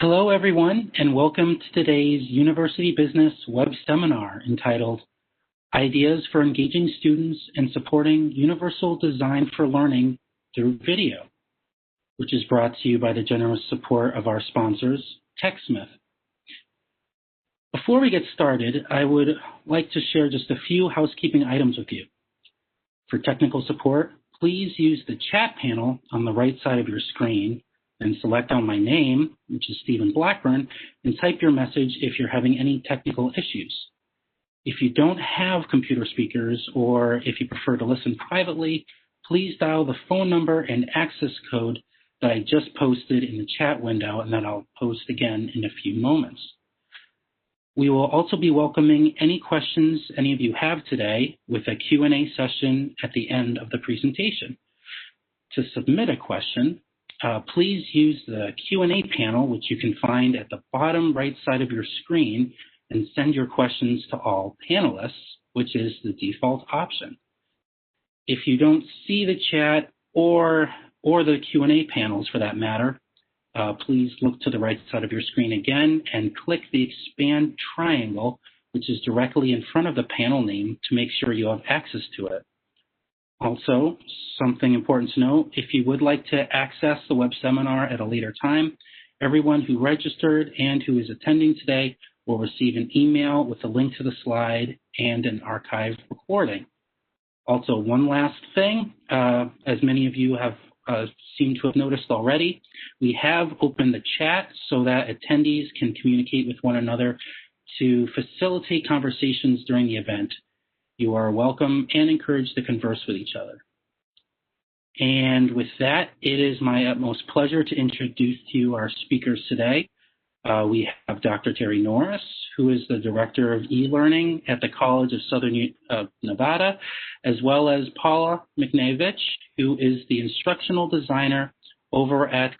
Hello, everyone, and welcome to today's University Business web seminar entitled Ideas for Engaging Students and Supporting Universal Design for Learning Through Video, which is brought to you by the generous support of our sponsors, TechSmith. Before we get started, I would like to share just a few housekeeping items with you. For technical support, please use the chat panel on the right side of your screen and select on my name, which is Stephen Blackburn, and type your message if you're having any technical issues. If you don't have computer speakers or if you prefer to listen privately, please dial the phone number and access code that I just posted in the chat window and that I'll post again in a few moments. We will also be welcoming any questions any of you have today with a Q&A session at the end of the presentation. To submit a question, please use the Q&A panel, which you can find at the bottom right side of your screen, and send your questions to all panelists, which is the default option. If you don't see the chat or the Q&A panels for that matter, please look to the right side of your screen again and click the expand triangle, which is directly in front of the panel name, to make sure you have access to it. Also, something important to note, if you would like to access the web seminar at a later time, everyone who registered and who is attending today will receive an email with a link to the slide and an archived recording. Also, one last thing, as many of you have seem to have noticed already, we have opened the chat so that attendees can communicate with one another to facilitate conversations during the event. You are welcome and encouraged to converse with each other. And with that, it is my utmost pleasure to introduce to you our speakers today. We have Dr. Terry Norris, who is the Director of E-Learning at the College of Southern Nevada, as well as Paula McNavich, who is the Instructional Designer over at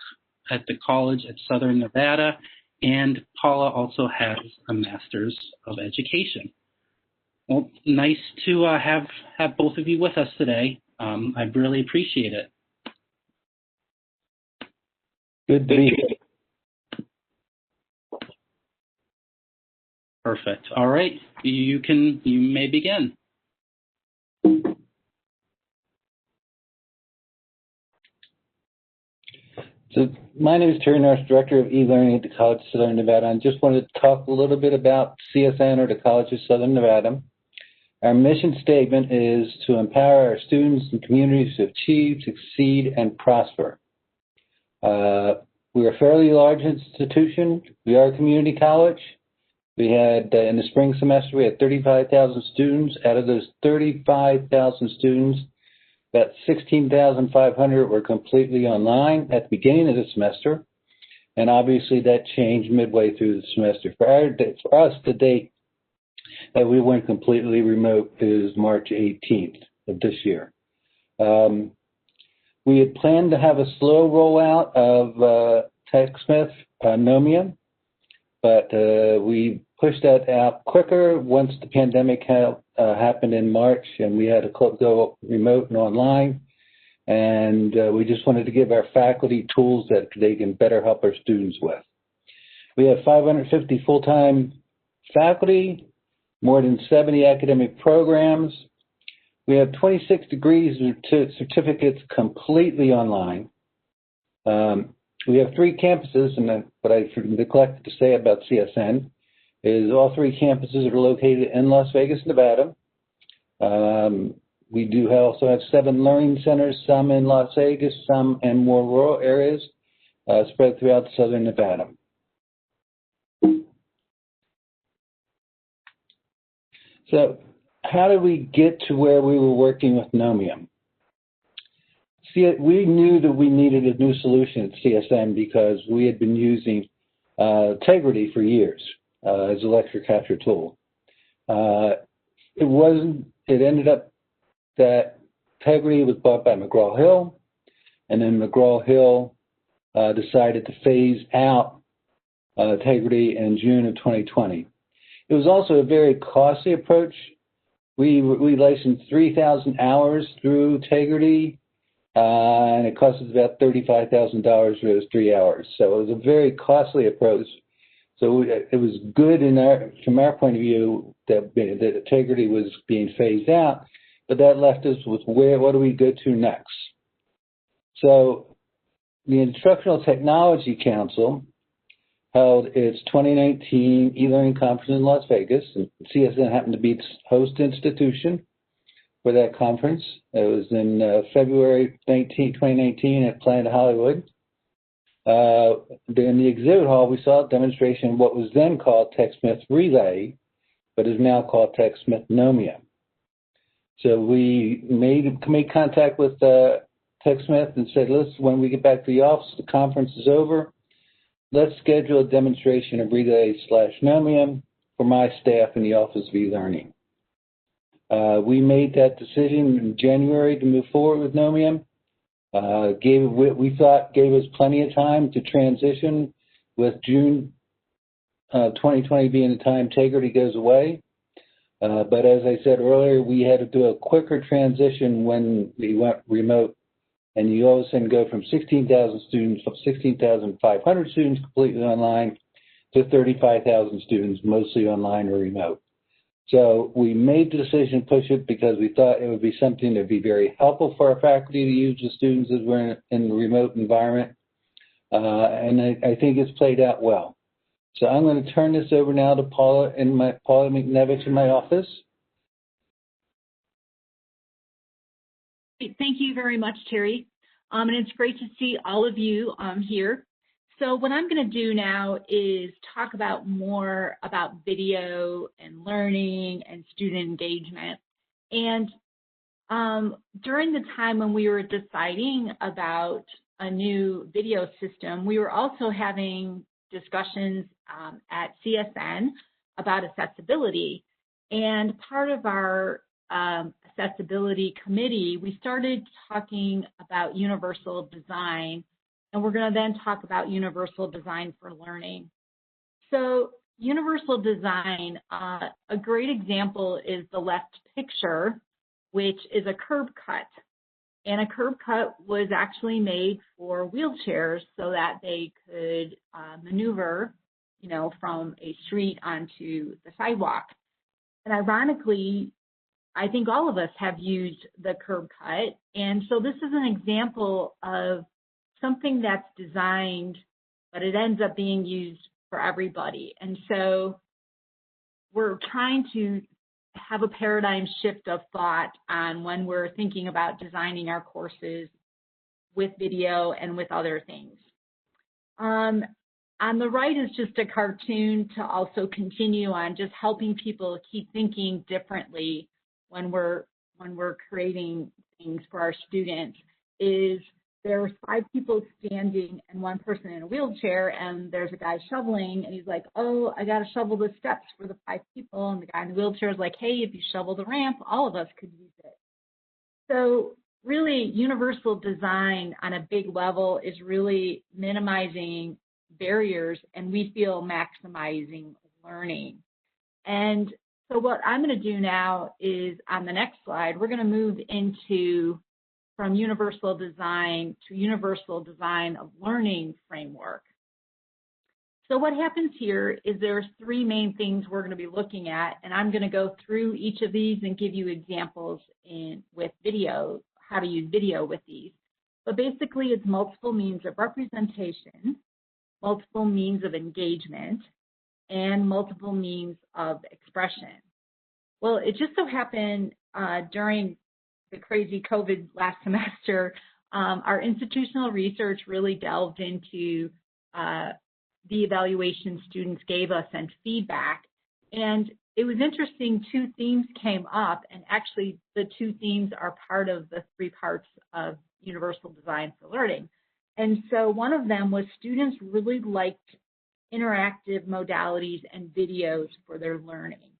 the College at Southern Nevada, and Paula also has a Master's of Education. Well, nice to have both of you with us today. I really appreciate it. Good to be here. Perfect. All right, you may begin. So my name is Terry Norris, Director of E-Learning at the College of Southern Nevada. I just wanted to talk a little bit about CSN, or the College of Southern Nevada. Our mission statement is to empower our students and communities to achieve, succeed, and prosper. We're a fairly large institution. We are a community college. We had, in the spring semester, we had 35,000 students. Out of those 35,000 students, about 16,500 were completely online at the beginning of the semester. And obviously that changed midway through the semester. For us, the date that we went completely remote is March 18th of this year. We had planned to have a slow rollout of TechSmith Nomium, but we pushed that out quicker once the pandemic happened in March, and we had to go remote and online. And we just wanted to give our faculty tools that they can better help our students with. We have 550 full-time faculty, more than 70 academic programs. We have 26 degrees and certificates completely online. We have 3 campuses, and what I neglected to say about CSN is all 3 campuses are located in Las Vegas, Nevada. We do also have 7 learning centers, some in Las Vegas, some in more rural areas, spread throughout Southern Nevada. So how did we get to where we were working with Nomium? We knew that we needed a new solution at CSN because we had been using Tegrity for years as a lecture capture tool. It ended up that Tegrity was bought by McGraw-Hill, and then McGraw-Hill decided to phase out Tegrity in June of 2020. It was also a very costly approach. We licensed 3,000 hours through Tegrity, and it cost us about $35,000 for those 3 hours. So it was a very costly approach. So it was good from our point of view that integrity was being phased out, but that left us with what do we go to next? So the Instructional Technology Council held its 2019 e-learning conference in Las Vegas, and CSN happened to be its host institution for that conference. It was in February 2019 at Planet Hollywood. In the exhibit hall, we saw a demonstration of what was then called TechSmith Relay, but is now called TechSmith Nomium. So we made contact with TechSmith and said, when we get back to the office, the conference is over, let's schedule a demonstration of Relay/Nomium for my staff in the Office of E-Learning. We made that decision in January to move forward with Nomium. We thought gave us plenty of time to transition, with June 2020 being the time Tegrity goes away. But as I said earlier, we had to do a quicker transition when we went remote, and you all of a sudden go from 16,000 students, 16,500 students completely online, to 35,000 students mostly online or remote. So we made the decision to push it because we thought it would be something that would be very helpful for our faculty to use the students as we're in a remote environment. And I think it's played out well. So I'm going to turn this over now to Paula McNevich in my office. Thank you very much, Terry. And it's great to see all of you here. So what I'm going to do now is talk about more about video and learning and student engagement. And during the time when we were deciding about a new video system, we were also having discussions at CSN about accessibility. And part of our accessibility committee, we started talking about universal design, and we're going to then talk about universal design for learning. So universal design, a great example is the left picture, which is a curb cut. And a curb cut was actually made for wheelchairs so that they could maneuver, from a street onto the sidewalk. And ironically, I think all of us have used the curb cut. And so this is an example of something that's designed, but it ends up being used for everybody. And so we're trying to have a paradigm shift of thought on when we're thinking about designing our courses with video and with other things. On the right is just a cartoon to also continue on just helping people keep thinking differently when we're creating things for our students. There's 5 people standing and 1 person in a wheelchair, and there's a guy shoveling, and he's like, oh, I got to shovel the steps for the 5 people. And the guy in the wheelchair is like, hey, if you shovel the ramp, all of us could use it. So really, universal design on a big level is really minimizing barriers, and we feel maximizing learning. And so what I'm going to do now is, on the next slide, we're going to move into from universal design to universal design of learning framework. So what happens here is there's 3 main things we're going to be looking at, and I'm going to go through each of these and give you examples with video, how to use video with these. But basically, it's multiple means of representation, multiple means of engagement, and multiple means of expression. Well, it just so happened during the crazy COVID last semester, our institutional research really delved into the evaluation students gave us and feedback. And it was interesting, 2 themes came up, and actually the 2 themes are part of the 3 parts of universal design for learning. And so one of them was students really liked interactive modalities and videos for their learning,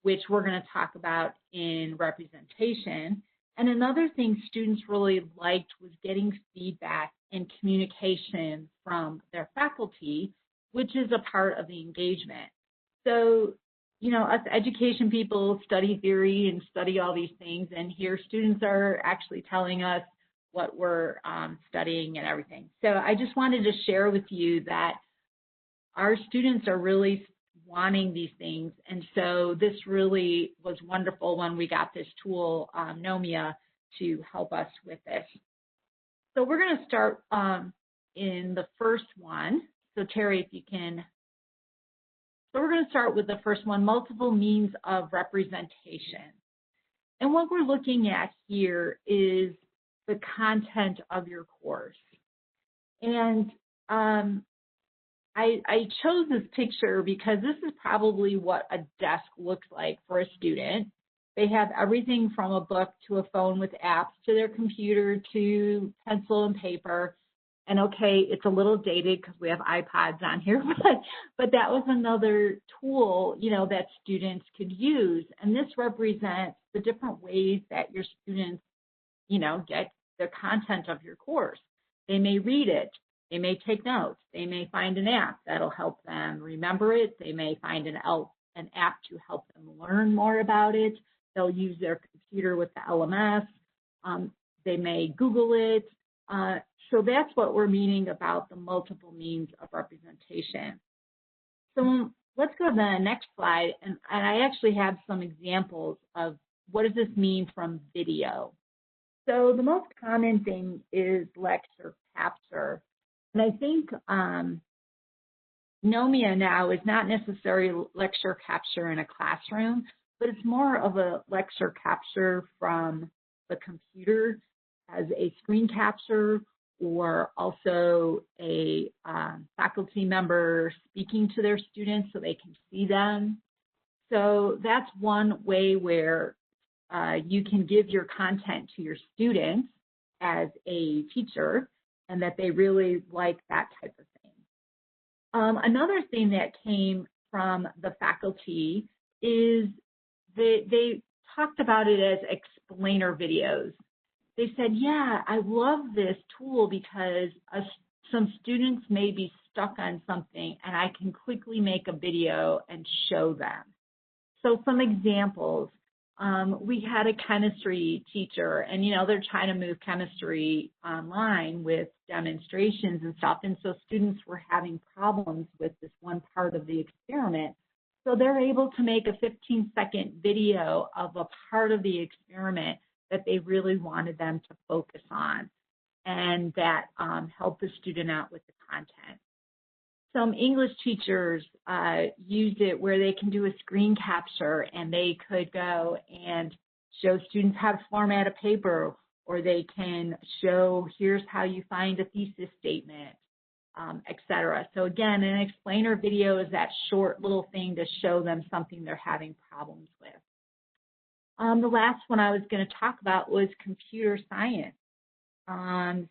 which we're going to talk about in representation. And another thing students really liked was getting feedback and communication from their faculty, which is a part of the engagement. So, us education people study theory and study all these things, and here students are actually telling us what we're studying and everything. So I just wanted to share with you that our students are really wanting these things. And so this really was wonderful when we got this tool, Nomia, to help us with this. So we're going to start in the first one. So Terry, if you can. So we're going to start with the first one, multiple means of representation. And what we're looking at here is the content of your course. And I chose this picture because this is probably what a desk looks like for a student. They have everything from a book to a phone with apps to their computer to pencil and paper. And okay, it's a little dated because we have iPods on here, but that was another tool, you know, that students could use. And this represents the different ways that your students, you know, get the content of your course. They may read it. They may take notes. They may find an app that'll help them remember it. They may find an app to help them learn more about it. They'll use their computer with the LMS. They may Google it. So that's what we're meaning about the multiple means of representation. So let's go to the next slide. And I actually have some examples of what does this mean from video. So the most common thing is lecture capture. And I think Nomia now is not necessarily lecture capture in a classroom, but it's more of a lecture capture from the computer as a screen capture, or also a faculty member speaking to their students so they can see them. So that's one way where you can give your content to your students as a teacher, and that they really like that type of thing. Another thing that came from the faculty is they talked about it as explainer videos. They said, yeah, I love this tool because some students may be stuck on something and I can quickly make a video and show them. So some examples. We had a chemistry teacher, and you know they're trying to move chemistry online with demonstrations and stuff, and so students were having problems with this one part of the experiment. So they're able to make a 15-second video of a part of the experiment that they really wanted them to focus on, and that helped the student out with the content. Some English teachers used it where they can do a screen capture and they could go and show students how to format a paper, or they can show here's how you find a thesis statement, etc. So again, an explainer video is that short little thing to show them something they're having problems with. The last one I was going to talk about was computer science.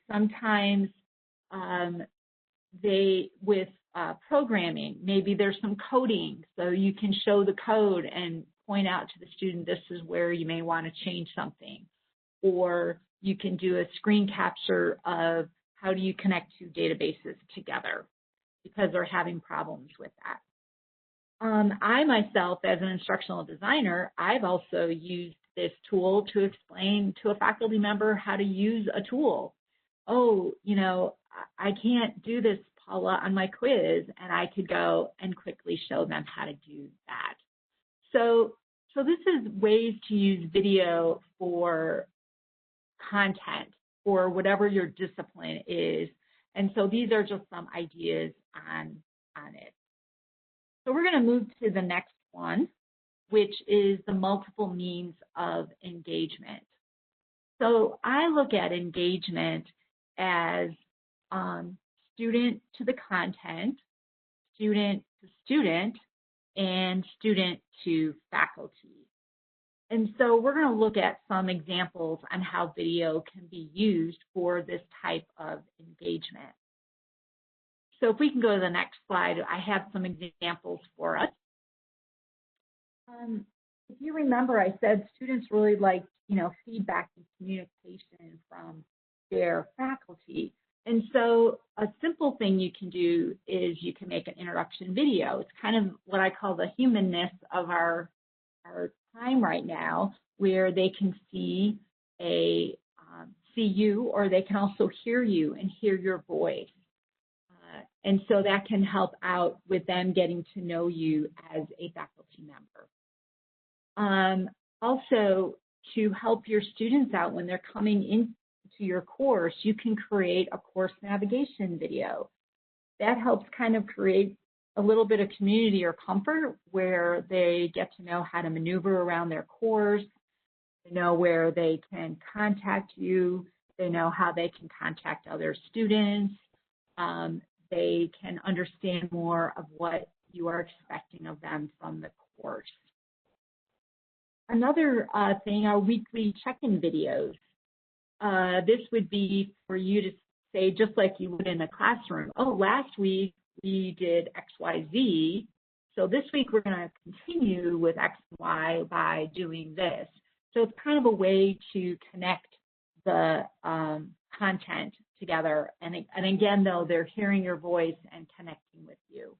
Sometimes with programming, maybe there's some coding, so you can show the code and point out to the student this is where you may want to change something. Or you can do a screen capture of how do you connect two databases together because they're having problems with that. I myself, as an instructional designer, I've also used this tool to explain to a faculty member how to use a tool. Oh, you know, I can't do this, Paula, on my quiz, and I could go and quickly show them how to do that. So this is ways to use video for content or whatever your discipline is. And so these are just some ideas on it. So we're going to move to the next one, which is the multiple means of engagement. So I look at engagement as student to the content, student to student, and student to faculty. And so we're going to look at some examples on how video can be used for this type of engagement. So if we can go to the next slide, I have some examples for us. If you remember, I said students really like, feedback and communication from their faculty. And so a simple thing you can do is you can make an introduction video. It's kind of what I call the humanness of our time right now, where they can see a see you, or they can also hear you and hear your voice. And so that can help out with them getting to know you as a faculty member. Also, to help your students out when they're coming into your course, you can create a course navigation video. That helps kind of create a little bit of community or comfort where they get to know how to maneuver around their course, they know where they can contact you, they know how they can contact other students, they can understand more of what you are expecting of them from the course. Another thing are weekly check-in videos. This would be for you to say, just like you would in a classroom, oh, last week we did X, Y, Z, so this week we're going to continue with X and Y by doing this. So it's kind of a way to connect the content together. And again, though, they're hearing your voice and connecting with you.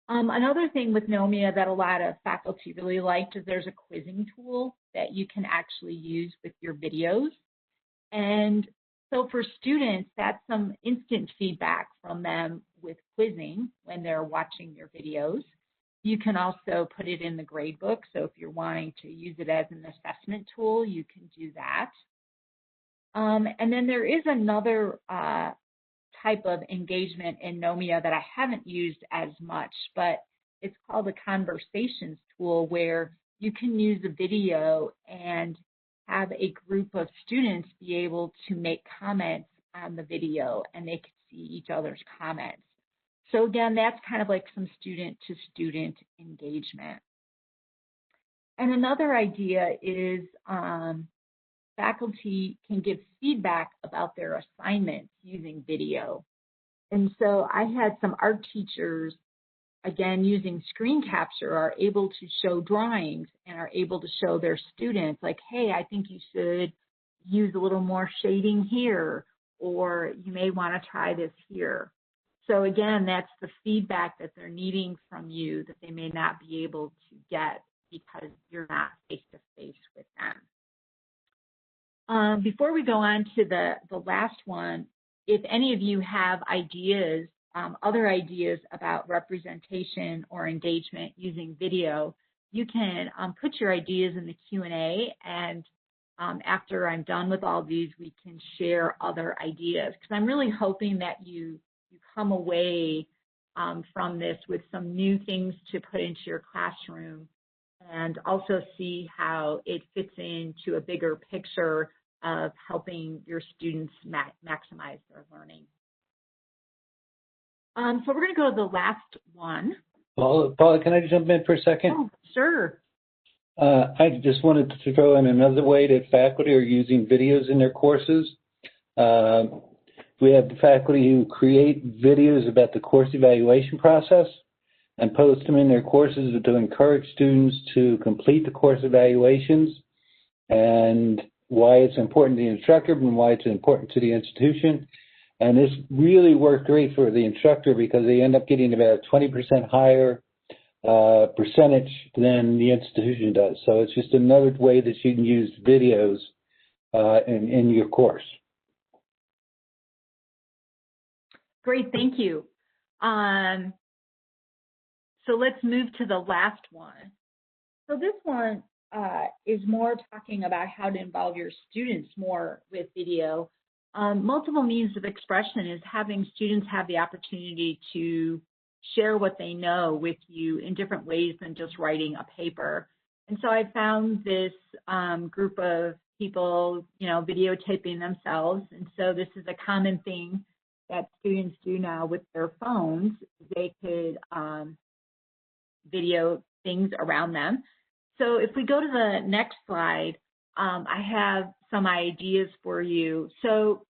Another thing with Knomia that a lot of faculty really liked is there's a quizzing tool that you can actually use with your videos. And so for students, that's some instant feedback from them with quizzing when they're watching your videos. You can also put it in the gradebook. So if you're wanting to use it as an assessment tool, you can do that. And then there is another type of engagement in Knomia that I haven't used as much, but it's called the conversations tool, where you can use a video and have a group of students be able to make comments on the video, and they can see each other's comments. So again, that's kind of like some student-to-student engagement. And another idea is faculty can give feedback about their assignments using video. And so I had some art teachers, again, using screen capture, are able to show drawings and are able to show their students, like, hey, I think you should use a little more shading here, or you may want to try this here. So again, that's the feedback that they're needing from you that they may not be able to get because you're not face-to-face with them. Before we go on to the last one, if any of you have ideas, other ideas about representation or engagement using video, you can put your ideas in the Q&A, and after I'm done with all these, we can share other ideas, because I'm really hoping that you come away from this with some new things to put into your classroom, and also see how it fits into a bigger picture of helping your students maximize their learning. So we're going to go to the last one. Paula, can I jump in for a second? Oh, sure. I just wanted to throw in another way that faculty are using videos in their courses. We have the faculty who create videos about the course evaluation process and post them in their courses to encourage students to complete the course evaluations, and why it's important to the instructor and why it's important to the institution. And this really worked great for the instructor because they end up getting about a 20% higher percentage than the institution does. So it's just another way that you can use videos in your course. Great, thank you. So let's move to the last one. So this one is more talking about how to involve your students more with video. Multiple means of expression is having students have the opportunity to share what they know with you in different ways than just writing a paper. And so I found this group of people, videotaping themselves. And so this is a common thing that students do now with their phones. They could video things around them. So if we go to the next slide, I have some ideas for you. So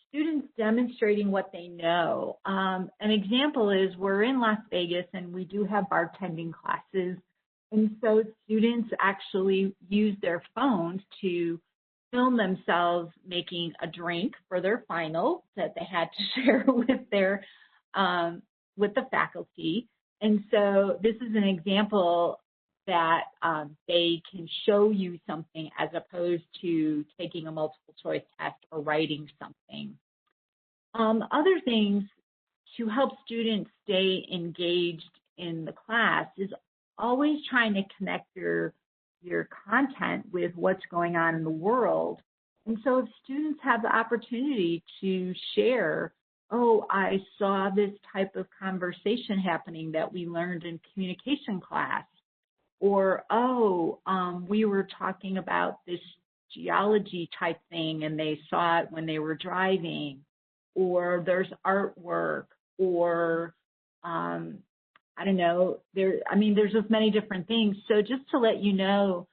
students demonstrating what they know. An example is we're in Las Vegas and we do have bartending classes. And so students actually use their phones to film themselves making a drink for their final that they had to share with their with the faculty. And so this is an example that they can show you something as opposed to taking a multiple choice test or writing something. Other things to help students stay engaged in the class is always trying to connect your content with what's going on in the world. And so if students have the opportunity to share, oh, I saw this type of conversation happening that we learned in communication class, or, oh, we were talking about this geology type thing and they saw it when they were driving, or there's artwork, or I don't know, there's just many different things. So just to let you know,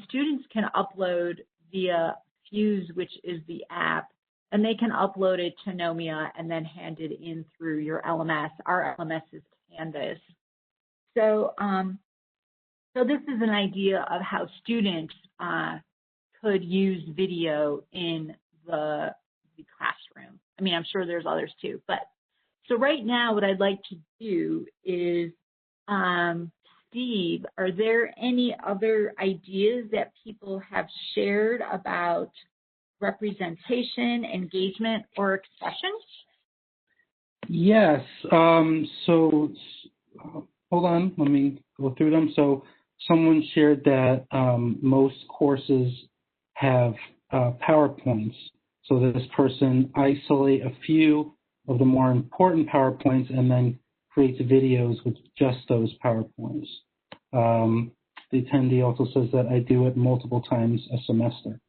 students can upload via Fuse, which is the app, and they can upload it to Nomia and then hand it in through your LMS. Our LMS is Canvas. So, so this is an idea of how students could use video in the classroom. I mean, I'm sure there's others too, but so right now what I'd like to do is, Steve, are there any other ideas that people have shared about representation, engagement, or expression? Yes. So hold on, let me go through them. So someone shared that most courses have PowerPoints. So this person isolate a few of the more important PowerPoints and then creates videos with just those PowerPoints. The attendee also says that I do it multiple times a semester.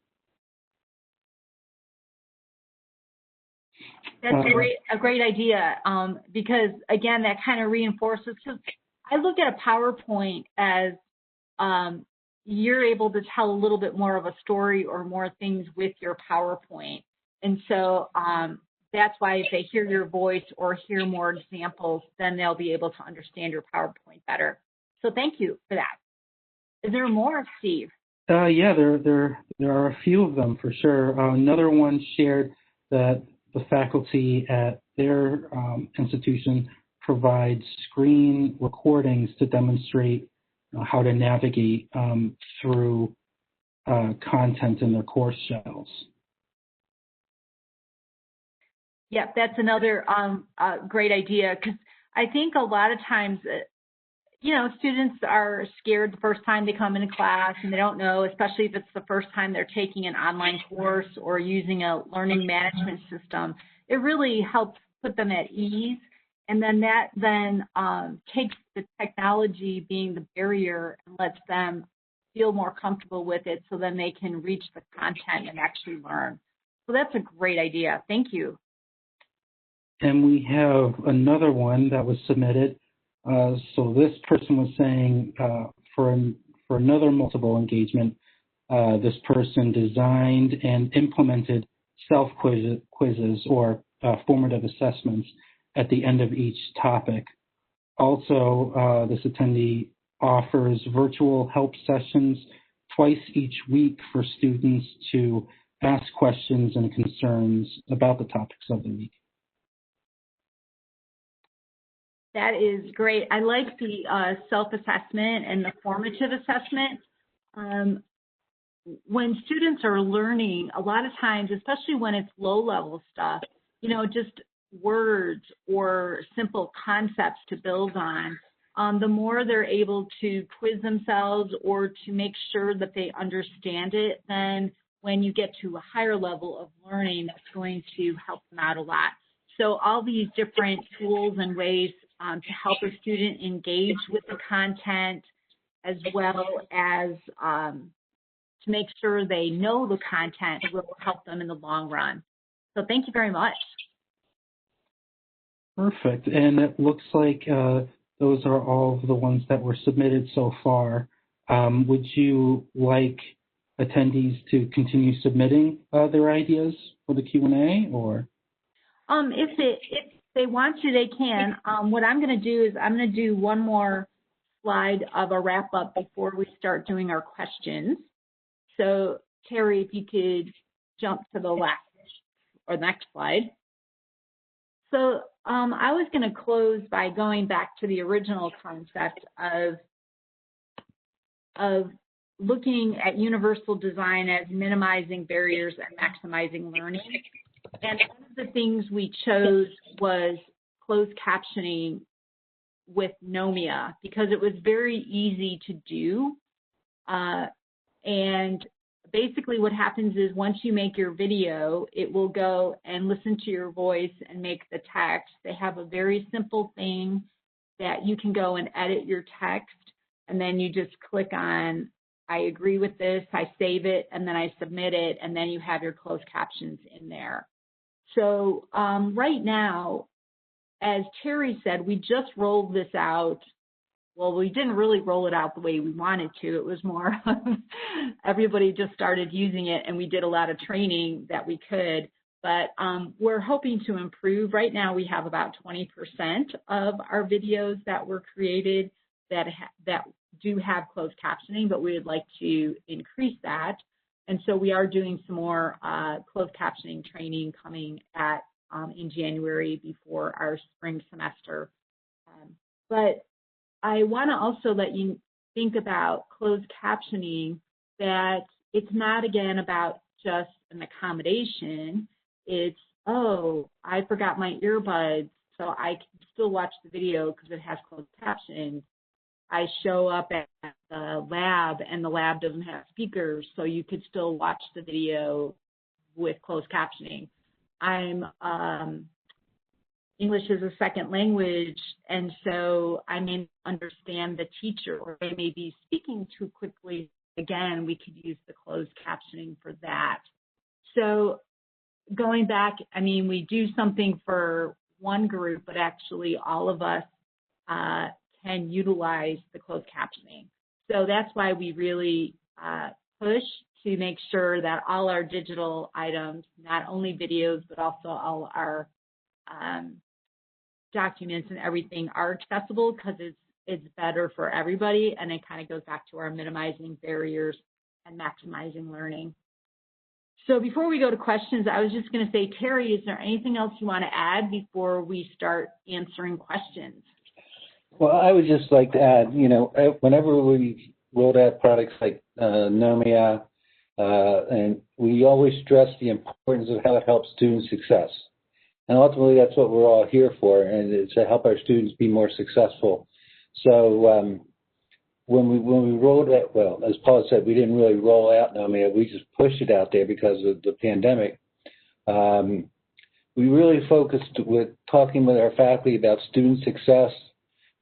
That's a great idea, because again, that kind of reinforces, because I look at a PowerPoint as you're able to tell a little bit more of a story or more things with your PowerPoint. And so that's why if they hear your voice or hear more examples, then they'll be able to understand your PowerPoint better. So thank you for that. Is there more, Steve? Yeah, there are a few of them for sure. Another one shared that the faculty at their institution provides screen recordings to demonstrate how to navigate through content in their course shells. Yep, that's another great idea, because I think a lot of times, students are scared the first time they come into class and they don't know, especially if it's the first time they're taking an online course or using a learning management system. It really helps put them at ease. And then that takes the technology being the barrier and lets them feel more comfortable with it, so then they can reach the content and actually learn. So that's a great idea. Thank you. And we have another one that was submitted. So this person was saying for another multiple engagement, this person designed and implemented self-quizzes or formative assessments at the end of each topic. Also, this attendee offers virtual help sessions twice each week for students to ask questions and concerns about the topics of the week. That is great. I like the self-assessment and the formative assessment. When students are learning, a lot of times, especially when it's low-level stuff, just words or simple concepts to build on, the more they're able to quiz themselves or to make sure that they understand it, then when you get to a higher level of learning, that's going to help them out a lot. So all these different tools and ways to help a student engage with the content, as well as to make sure they know the content, will help them in the long run. So thank you very much. Perfect. And it looks like those are all of the ones that were submitted so far. Would you like attendees to continue submitting their ideas for the Q&A, or? If they want to, they can. What I'm going to do is I'm going to do one more slide of a wrap up before we start doing our questions. So Terry, if you could jump to the left or the next slide. So I was going to close by going back to the original concept of of looking at universal design as minimizing barriers and maximizing learning. And one of the things we chose was closed captioning with Nomia because it was very easy to do. And basically what happens is once you make your video, it will go and listen to your voice and make the text. They have a very simple thing that you can go and edit your text, and then you just click on, I agree with this, I save it, and then I submit it, and then you have your closed captions in there. So right now, as Terry said, we just rolled this out. Well, we didn't really roll it out the way we wanted to. It was more everybody just started using it, and we did a lot of training that we could. But we're hoping to improve. Right now, we have about 20% of our videos that were created that do have closed captioning, but we would like to increase that. And so we are doing some more closed captioning training coming in January before our spring semester. But I want to also let you think about closed captioning, that it's not, again, about just an accommodation. It's, oh, I forgot my earbuds, so I can still watch the video because it has closed captioning. I show up at the lab and the lab doesn't have speakers, so you could still watch the video with closed captioning. I'm English is a second language, and so I may not understand the teacher, or they may be speaking too quickly. Again, we could use the closed captioning for that. So going back, I mean, we do something for one group, but actually all of us can utilize the closed captioning. So that's why we really push to make sure that all our digital items, not only videos, but also all our documents and everything are accessible, because it's better for everybody, and it kind of goes back to our minimizing barriers and maximizing learning. So before we go to questions, I was just going to say, Terry, is there anything else you want to add before we start answering questions? Well, I would just like to add, you know, whenever we rolled out products like Nomia, and we always stress the importance of how it helps student success. And ultimately, that's what we're all here for, and it's to help our students be more successful. So when we rolled it, well, as Paula said, we didn't really roll out Nomia. We just pushed it out there because of the pandemic. We really focused with talking with our faculty about student success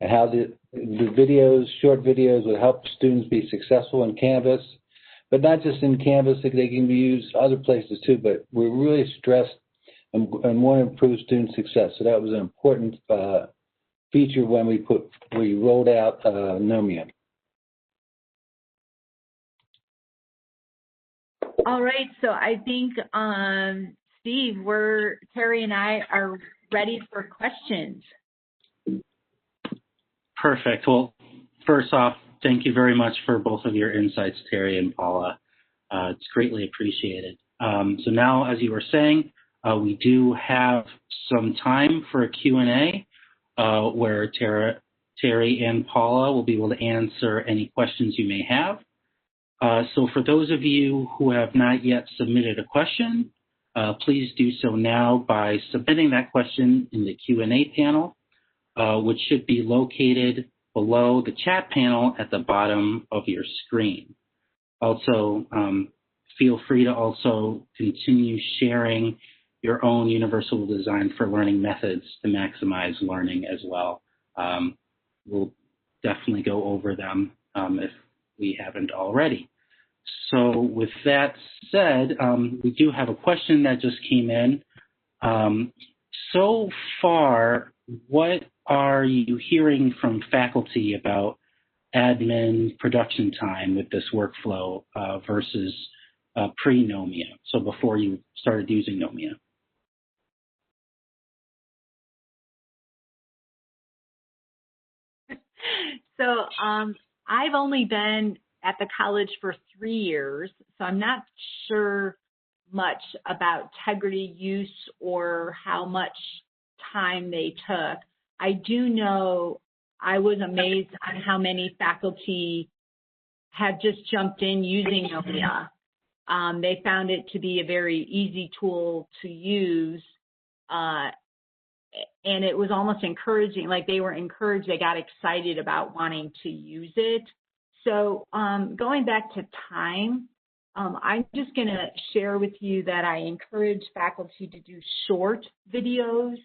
and how the videos, short videos, would help students be successful in Canvas, but not just in Canvas. They can be used other places too. But we're really stressed and want to improve student success. So that was an important feature when we rolled out Nomia. All right, so I think Steve, Terry and I are ready for questions. Perfect. Well, first off, thank you very much for both of your insights, Terry and Paula. It's greatly appreciated. So now, as you were saying, we do have some time for a Q&A where Terry and Paula will be able to answer any questions you may have. So for those of you who have not yet submitted a question, please do so now by submitting that question in the Q&A panel, which should be located below the chat panel at the bottom of your screen. Also, feel free to also continue sharing your own universal design for learning methods to maximize learning as well. We'll definitely go over them if we haven't already. So with that said, we do have a question that just came in. So far, what are you hearing from faculty about admin production time with this workflow versus pre-Nomia, so before you started using Nomia? So I've only been at the college for 3 years, so I'm not sure much about Tegrity use or how much time they took. I do know I was amazed on how many faculty have just jumped in using Nomia. They found it to be a very easy tool to use, and it was almost encouraging, like they were encouraged, they got excited about wanting to use it. So going back to time, I'm just going to share with you that I encourage faculty to do short videos.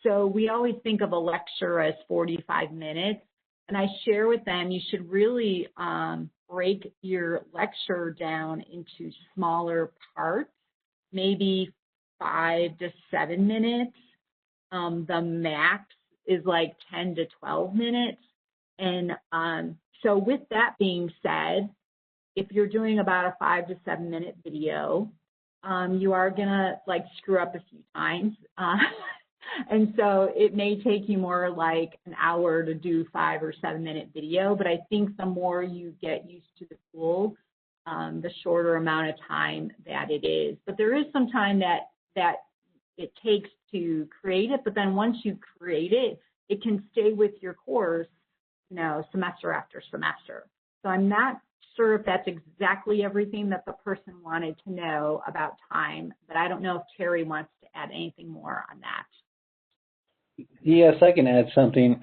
So we always think of a lecture as 45 minutes, and I share with them you should really break your lecture down into smaller parts, maybe 5 to 7 minutes. The max is like 10 to 12 minutes. And so with that being said, if you're doing about a 5 to 7 minute video, you are gonna like screw up a few times. And so it may take you more like an hour to do 5 or 7 minute video, but I think the more you get used to the tool, the shorter amount of time that it is. But there is some time that it takes to create it, but then once you create it, it can stay with your course, you know, semester after semester. So I'm not sure if that's exactly everything that the person wanted to know about time, but I don't know if Terry wants to add anything more on that. Yes, I can add something.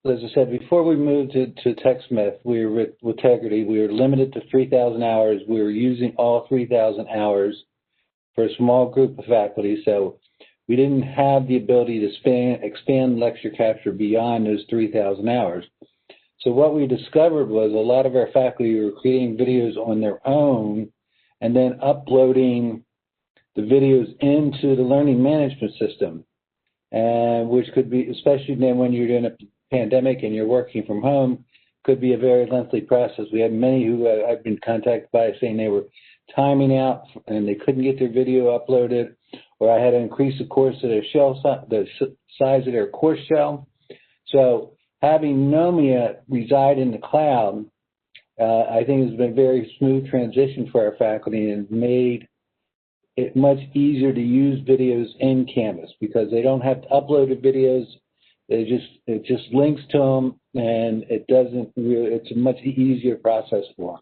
As I said, before we moved to TechSmith, we were with Tegrity, we were limited to 3,000 hours. We were using all 3,000 hours for a small group of faculty, so we didn't have the ability to expand lecture capture beyond those 3,000 hours. So what we discovered was a lot of our faculty were creating videos on their own and then uploading the videos into the learning management system, and which could be, especially then when you're in a pandemic and you're working from home, could be a very lengthy process. We had many who I've been contacted by saying they were timing out and they couldn't get their video uploaded, or I had to increase the course of their shell the size of their course shell. So having Nomia reside in the cloud, I think has been a very smooth transition for our faculty and made it much easier to use videos in Canvas because they don't have to upload the videos. It just links to them, and it's a much easier process for them.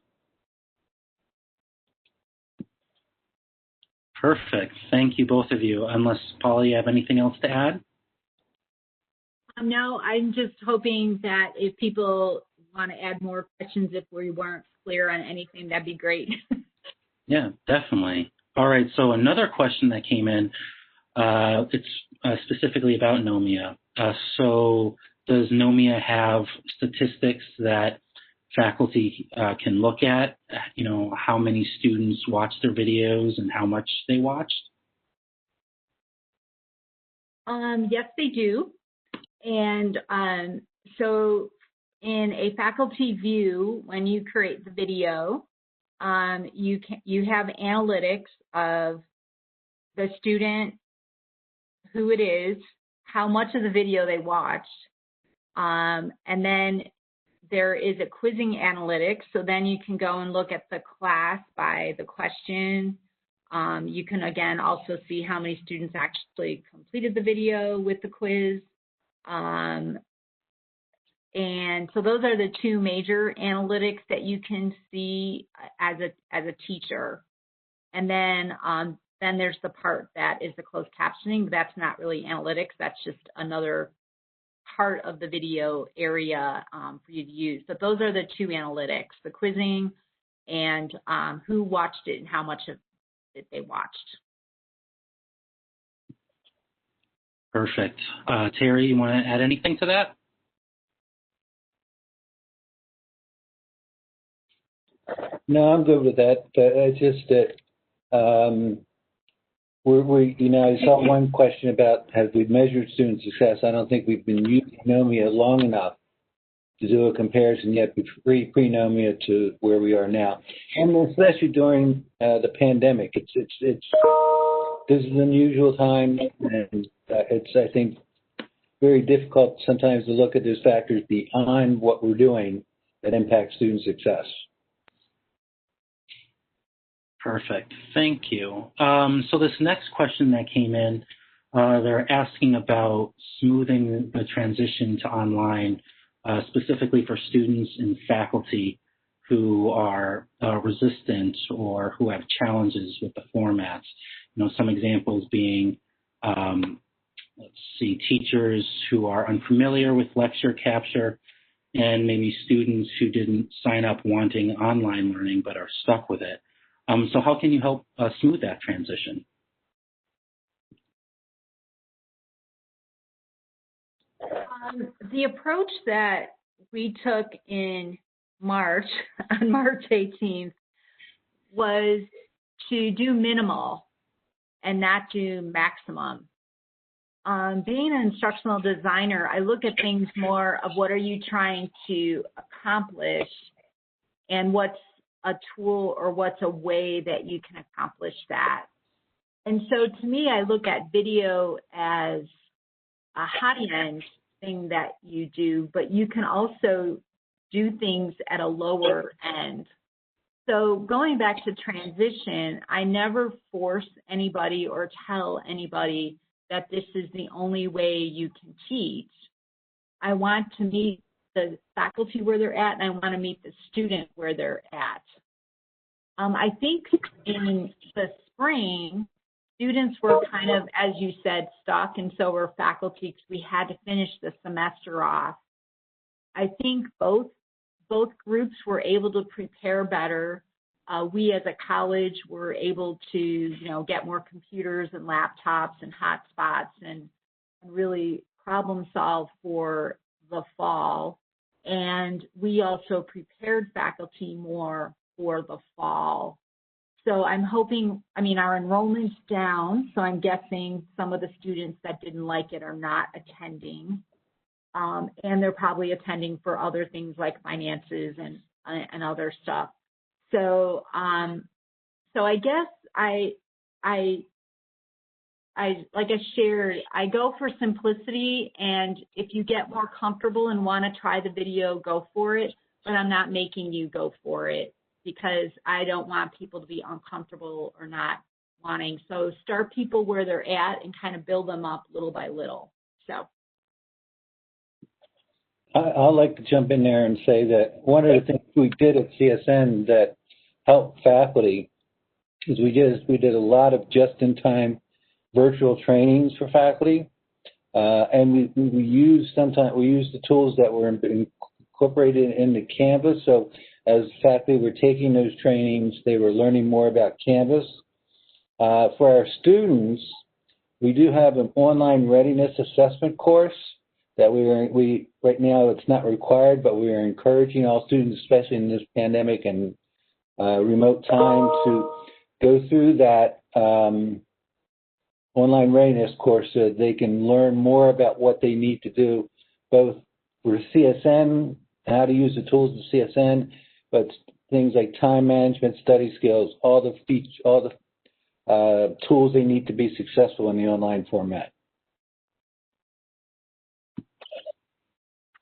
Perfect. Thank you, both of you. Unless, Paula, you have anything else to add? No, I'm just hoping that if people want to add more questions, if we weren't clear on anything, that'd be great. Yeah, definitely. All right, so another question that came in, it's specifically about Nomia. So does Nomia have statistics that faculty can look at, you know, how many students watch their videos and how much they watched? Yes, they do. And so in a faculty view, when you create the video, you have analytics of the student, who it is, how much of the video they watched, and then there is a quizzing analytics. So then you can go and look at the class by the question. You can, again, also see how many students actually completed the video with the quiz. And so those are the two major analytics that you can see as a teacher. And then there's the part that is the closed captioning. That's not really analytics. That's just another part of the video area for you to use. But those are the two analytics, the quizzing and who watched it and how much of it they watched. Perfect. Terry, you want to add anything to that? No, I'm good with that. It's just that I saw one question about have we measured student success. I don't think we've been using Nomia long enough to do a comparison yet pre-Nomia to where we are now, and especially during the pandemic. This is an unusual time, and it's, I think, very difficult sometimes to look at those factors beyond what we're doing that impact student success. Perfect. Thank you. So this next question that came in, they're asking about smoothing the transition to online specifically for students and faculty who are resistant or who have challenges with the formats. Some examples being, let's see, teachers who are unfamiliar with lecture capture, and maybe students who didn't sign up wanting online learning but are stuck with it. So how can you help smooth that transition? The approach that we took in March, on March 18th, was to do minimal and not do maximum. Being an instructional designer, I look at things more of what are you trying to accomplish and what's a tool or what's a way that you can accomplish that. And so to me, I look at video as a high-end thing that you do, but you can also do things at a lower end. So going back to transition, I never force anybody or tell anybody that this is the only way you can teach. I want to meet the faculty where they're at, and I want to meet the student where they're at. I think in the spring, students were kind of, as you said, stuck, and so were faculty because we had to finish the semester off. I think both groups were able to prepare better. We as a college were able to, get more computers and laptops and hotspots and really problem solve for the fall. And we also prepared faculty more for the fall. So I'm hoping, our enrollment's down, so I'm guessing some of the students that didn't like it are not attending. And they're probably attending for other things like finances and other stuff. So, so I guess I like I shared, I go for simplicity, and if you get more comfortable and want to try the video, go for it, but I'm not making you go for it because I don't want people to be uncomfortable or not wanting. So start people where they're at and kind of build them up little by little. So. I'd like to jump in there and say that one of the things we did at CSN that helped faculty is we did a lot of just-in-time virtual trainings for faculty, and we used the tools that were incorporated into Canvas. So as faculty were taking those trainings, they were learning more about Canvas. For our students, we do have an online readiness assessment course that we right now it's not required, but we are encouraging all students, especially in this pandemic and remote time, to go through that online readiness course so that they can learn more about what they need to do, both for CSN, how to use the tools of CSN, but things like time management, study skills, all the tools they need to be successful in the online format.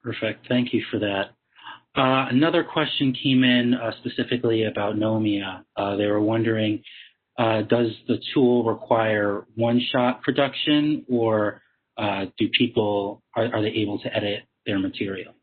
Perfect. Thank you for that. Another question came in specifically about Nomia. They were wondering, does the tool require one-shot production, or do people, are they able to edit their material?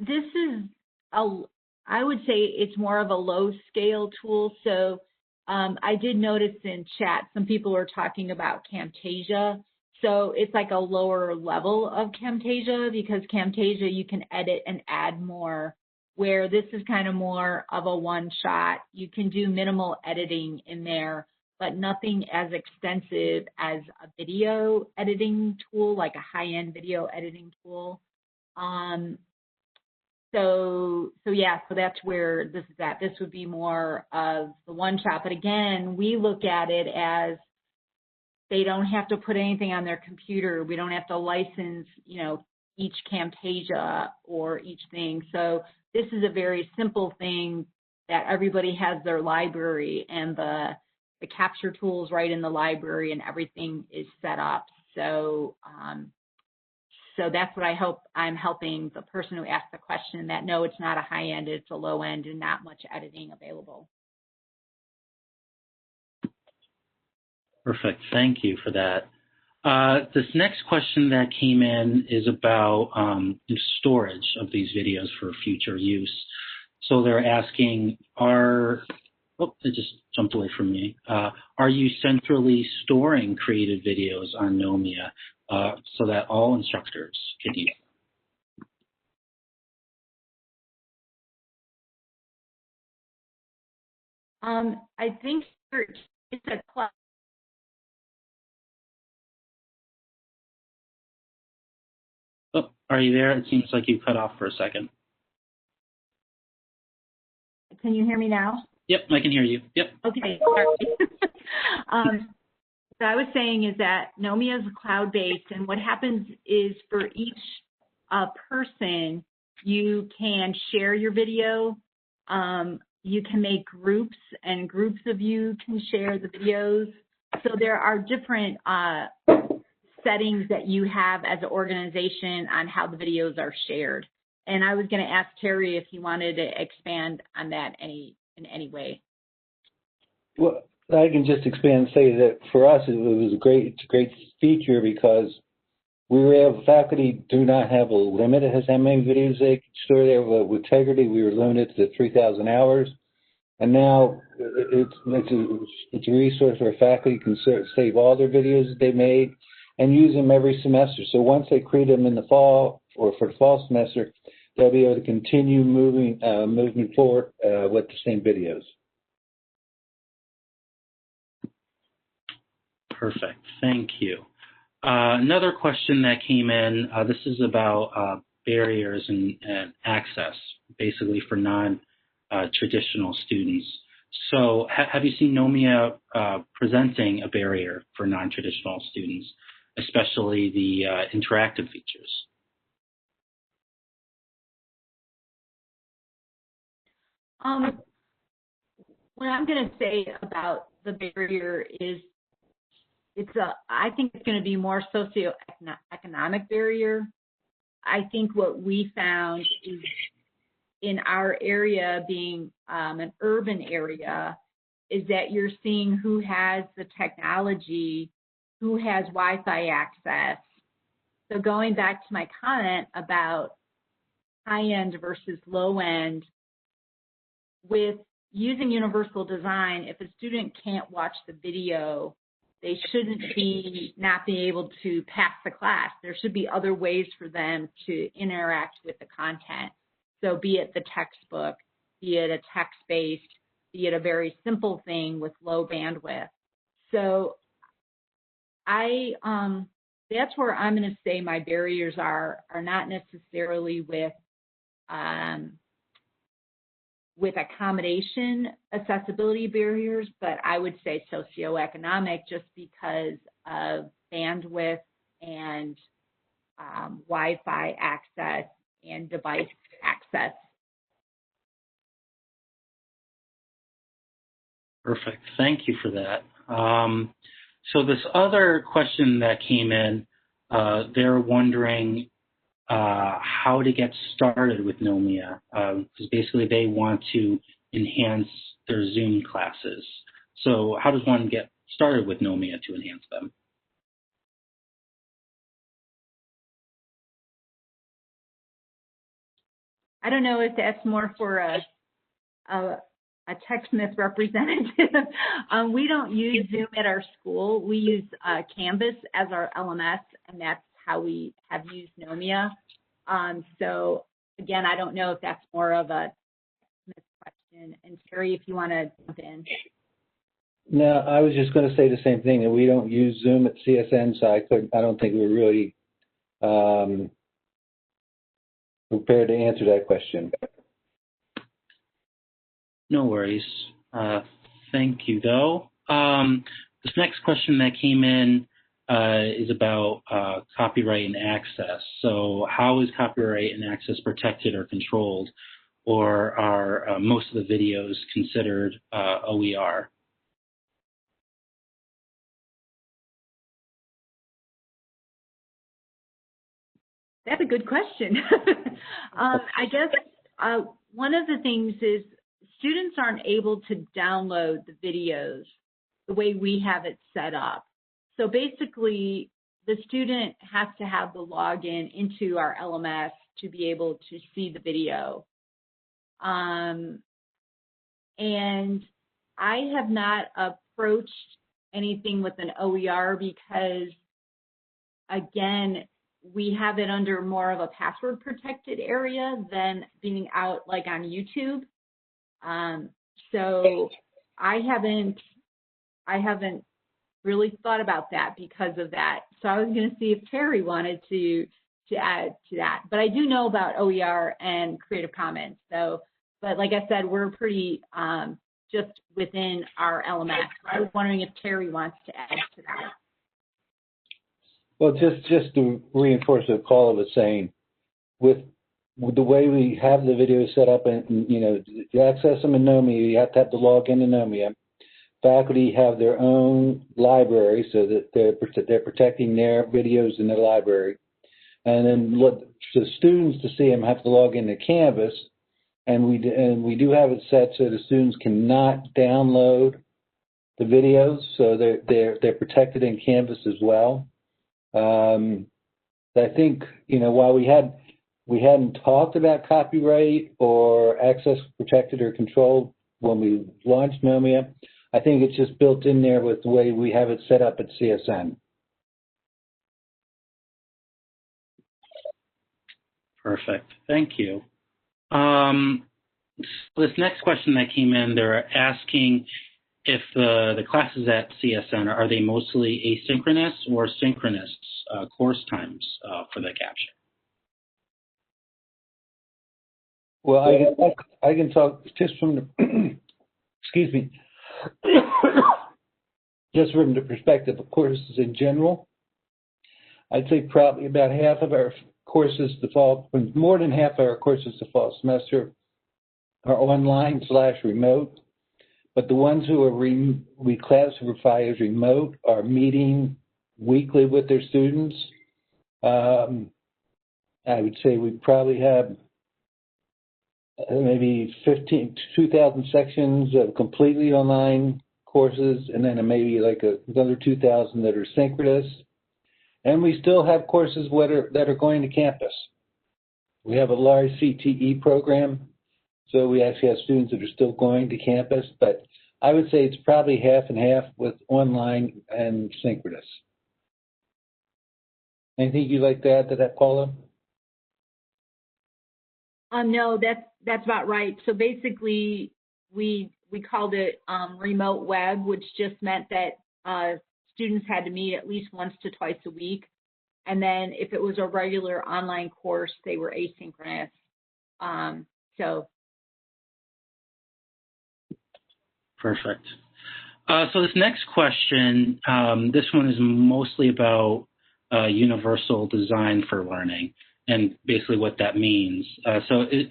This is, I would say it's more of a low-scale tool. So I did notice in chat, some people are talking about Camtasia. So it's like a lower level of Camtasia, because Camtasia you can edit and add more, where this is kind of more of a one-shot. You can do minimal editing in there, but nothing as extensive as a video editing tool, like a high-end video editing tool. So that's where this is at. This would be more of the one shot. But again, we look at it as they don't have to put anything on their computer. We don't have to license, each Camtasia or each thing. So this is a very simple thing that everybody has their library, and the capture tools right in the library, and everything is set up. So So that's what I hope I'm helping the person who asked the question, that no, it's not a high end, it's a low end, and not much editing available. Perfect. Thank you for that. This next question that came in is about storage of these videos for future use. So they're asking, it just jumped away from me. Are you centrally storing created videos on Nomia so that all instructors can use them? I think it's a class. Oh, are you there? It seems like you cut off for a second. Can you hear me now? Yep, I can hear you. Yep. Okay, sorry. So I was saying is that Nomia is cloud-based, and what happens is for each person, you can share your video. You can make groups, and groups of you can share the videos. So there are different settings that you have as an organization on how the videos are shared. And I was going to ask Terry if he wanted to expand on that in any way. Well, I can just expand and say that for us, it's a great feature because we were able, faculty do not have a limit as how many videos they can store there. But with Tegrity, we were limited to 3,000 hours. And now it's a resource where faculty can save all their videos that they made and use them every semester. So once they create them in the fall or for the fall semester, they'll be able to continue moving forward with the same videos. Perfect. Thank you. Another question that came in, this is about barriers and access, basically for non-traditional students. So have you seen Nomia presenting a barrier for non-traditional students, especially the interactive features? What I'm going to say about the barrier is I think it's going to be more socioeconomic barrier. I think what we found is in our area being an urban area is that you're seeing who has the technology, who has Wi-Fi access. So going back to my comment about high-end versus low-end, with using universal design, if a student can't watch the video, they shouldn't not be able to pass the class. There should be other ways for them to interact with the content. So be it the textbook, be it a text-based, be it a very simple thing with low bandwidth. So that's where I'm going to say my barriers are not necessarily with accommodation accessibility barriers, but I would say socioeconomic just because of bandwidth and Wi-Fi access and device access. Perfect. Thank you for that. So this other question that came in, they're wondering how to get started with Nomia, because basically they want to enhance their Zoom classes. So how does one get started with Nomia to enhance them? I don't know if that's more for a TechSmith representative. We don't use Zoom at our school. We use Canvas as our LMS, and that's how we have used Nomia. So again, I don't know if that's more of a TechSmith question. And Terry, if you want to jump in. No, I was just going to say the same thing, that we don't use Zoom at CSN, so I don't think we're really prepared to answer that question. No worries. Thank you, though. This next question that came in is about copyright and access. So how is copyright and access protected or controlled, or are most of the videos considered OER? That's a good question. I guess one of the things is students aren't able to download the videos the way we have it set up. So basically, the student has to have the login into our LMS to be able to see the video. And I have not approached anything with an OER because, again, we have it under more of a password protected area than being out like on YouTube. So I haven't really thought about that because of that. So I was going to see if Terry wanted to add to that. But I do know about OER and Creative Commons. So, but like I said, we're pretty just within our LMS. I was wondering if Terry wants to add to that. Well, just to reinforce what Paula was saying, with the way we have the videos set up, and to access them in Nomia, you have to have the login in Nomia. Faculty have their own library, so that they're protecting their videos in their library. And then the students to see them have to log into Canvas, and we do have it set so the students cannot download the videos, so they're protected in Canvas as well. I think while we hadn't talked about copyright or access protected or controlled when we launched Nomia, I think it's just built in there with the way we have it set up at CSN. Perfect. Thank you. This next question that came in, they're asking if the classes at CSN, are they mostly asynchronous or synchronous course times for the capture? Well, I can talk just from the, excuse me, just from the perspective of courses in general. I'd say probably about half of our courses the fall, more than half of our courses the fall semester are online/remote. But the ones who are we classify as remote are meeting weekly with their students. I would say we probably have maybe 2,000 sections of completely online courses, and then maybe like another 2,000 that are synchronous. And we still have courses that are going to campus. We have a large CTE program, so we actually have students that are still going to campus, but I would say it's probably half and half with online and synchronous. Anything you'd like to add to that, Paula? No, that's about right. So basically, we called it remote web, which just meant that students had to meet at least once to twice a week. And then if it was a regular online course, they were asynchronous. Perfect. So this next question, this one is mostly about universal design for learning and basically what that means. So is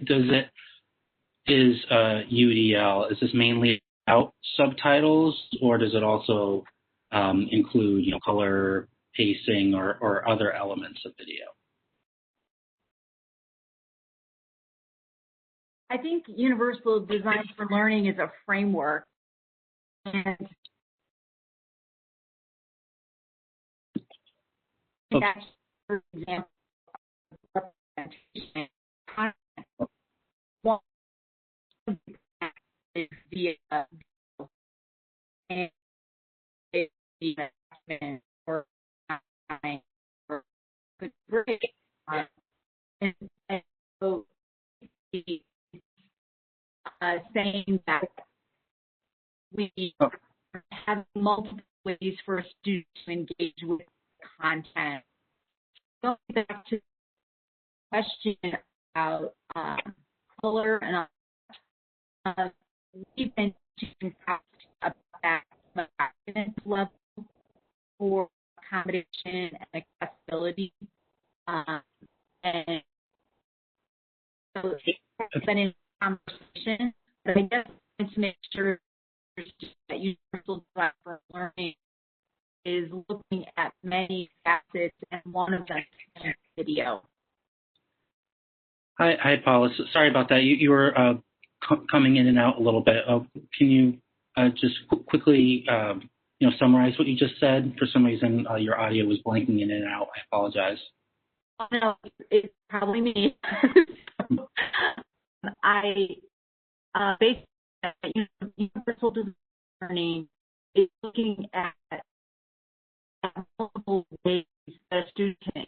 UDL, is this mainly about subtitles, or does it also include color, pacing, or other elements of video? I think universal design for learning is a framework. And that's, for example, one is via and or good break, and so saying that we have multiple ways for a student to engage with content. Going back to the question about color, and we've been teaching about that confidence level for accommodation and accessibility. And so it's been in conversation, but I just want to make sure that universal design for learning is looking at many facets, and one of them is video. Hi, Paula. Sorry about that. You were coming in and out a little bit. Can you just quickly summarize what you just said? For some reason, your audio was blanking in and out. I apologize. No, it's probably me. Basically, universal design learning is looking at multiple ways that a student can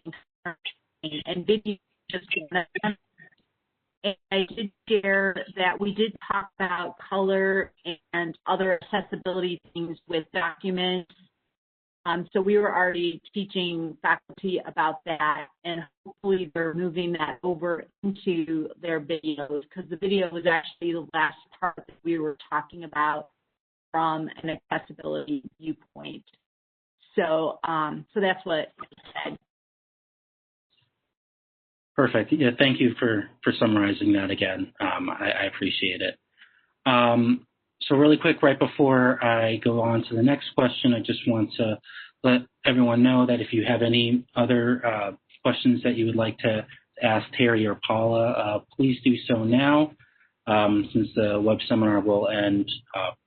engage, and video just one of them. And I did share that we did talk about color and other accessibility things with documents. So we were already teaching faculty about that, and hopefully they're moving that over into their videos, because the video was actually the last part that we were talking about from an accessibility viewpoint. So, so that's what I said. Perfect. Yeah, thank you for summarizing that again. I appreciate it. So really quick, right before I go on to the next question, I just want to let everyone know that if you have any other questions that you would like to ask Terry or Paula, please do so now, since the web seminar will end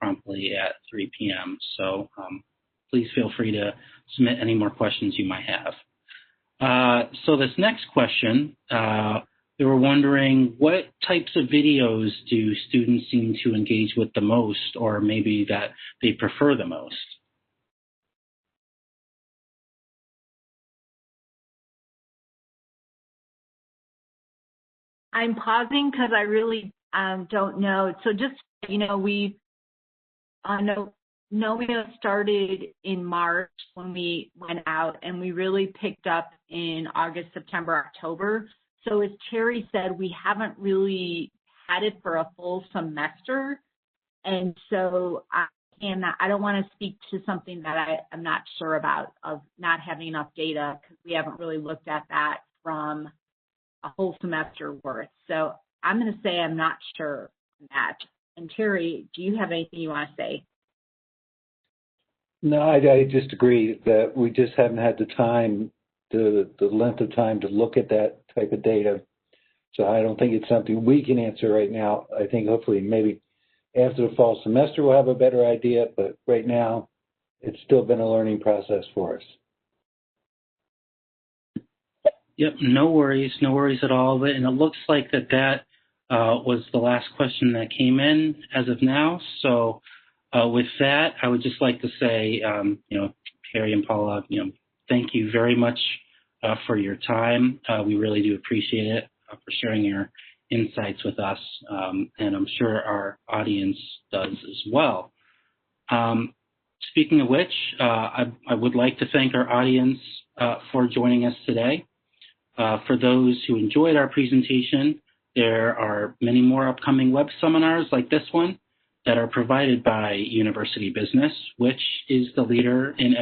promptly at 3 p.m. So please feel free to submit any more questions you might have. So this next question, they were wondering what types of videos do students seem to engage with the most, or maybe that they prefer the most? I'm pausing because I really don't know. So just, we Nomia started in March when we went out, and we really picked up in August, September, October. So as Terry said, we haven't really had it for a full semester. And so I don't want to speak to something that I'm not sure about, of not having enough data, because we haven't really looked at that from a whole semester worth. So I'm going to say I'm not sure on that. And Terry, do you have anything you want to say? No, I just agree that we just haven't had the time, the length of time to look at that type of data. So I don't think it's something we can answer right now. I think hopefully maybe after the fall semester we'll have a better idea, but right now it's still been a learning process for us. Yep, no worries at all. And it looks like that was the last question that came in as of now. So with that, I would just like to say, Terry and Paula, thank you very much for your time. We really do appreciate it for sharing your insights with us, and I'm sure our audience does as well. Speaking of which, I would like to thank our audience for joining us today. For those who enjoyed our presentation, there are many more upcoming web seminars like this one that are provided by University Business, which is the leader in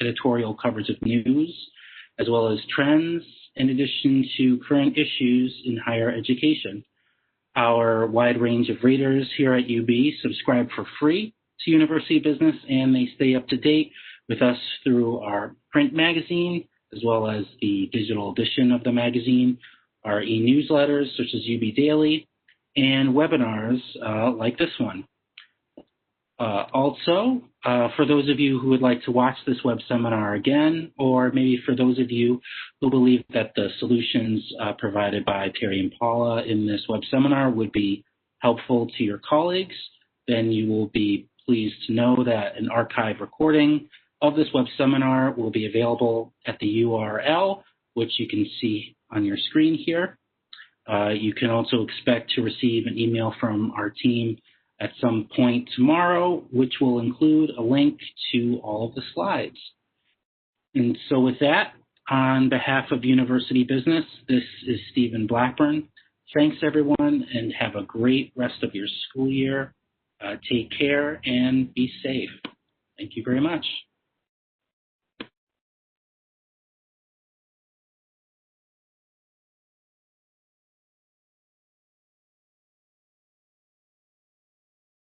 editorial coverage of news, as well as trends, in addition to current issues in higher education. Our wide range of readers here at UB subscribe for free to University Business, and they stay up to date with us through our print magazine, as well as the digital edition of the magazine, our e-newsletters such as UB Daily, and webinars like this one. Also, for those of you who would like to watch this web seminar again, or maybe for those of you who believe that the solutions provided by Terry and Paula in this web seminar would be helpful to your colleagues, then you will be pleased to know that an archive recording of this web seminar will be available at the URL, which you can see on your screen here. You can also expect to receive an email from our team at some point tomorrow, which will include a link to all of the slides. And so with that, on behalf of University Business, this is Stephen Blackburn. Thanks, everyone, and have a great rest of your school year. Take care and be safe. Thank you very much.